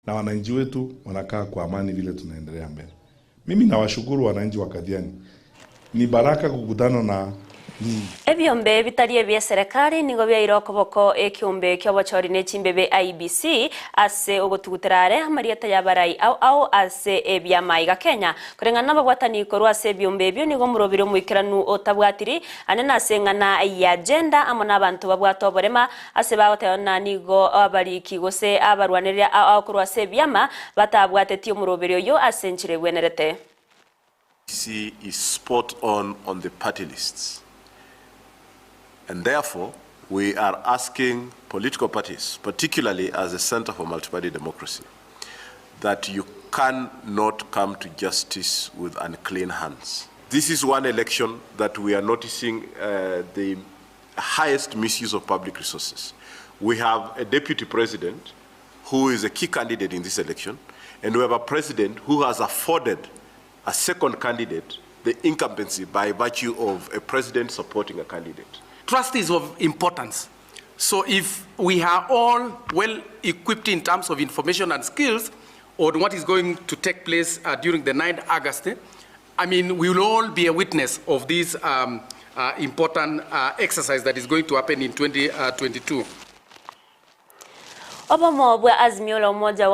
na wananchi wetu wanakaa kwa amani vile tunaendelea mbele. Mimi nawashukuru wananchi wa Kathiani. Ni baraka kukutana na ebyombe bitarie bya serikali nigo bya irokoboko ekyombe ky'abachori n'echimbebe Iebc ase ogotuguterare amarieta ya barai au ase ebyamayiga Kenya kurengana bagwatani korwa ase ebyombe ebyo nigo murobiro muikiranu otabwatiri anena ase ngana ya agenda amona abantu babwato borema ase bagotana nigo abariki gose abarwanirira akorwa ase ebyama batabwatetio murobiro yo ase nchire gwenerete. She is spot on the party lists. And therefore, we are asking political parties, particularly as a Center for Multi-Party Democracy, that you cannot come to justice with unclean hands. This is one election that we are noticing the highest misuse of public resources. We have a deputy president who is a key candidate in this election, and we have a president who has afforded a second candidate the incumbency by virtue of a president supporting a candidate. Trust is of importance. So if we are all well equipped in terms of information and skills on what is going to take place during the 9th August, I mean, we will all be a witness of this important exercise that is going to happen in 2022. Obama wa Azimio la Umoja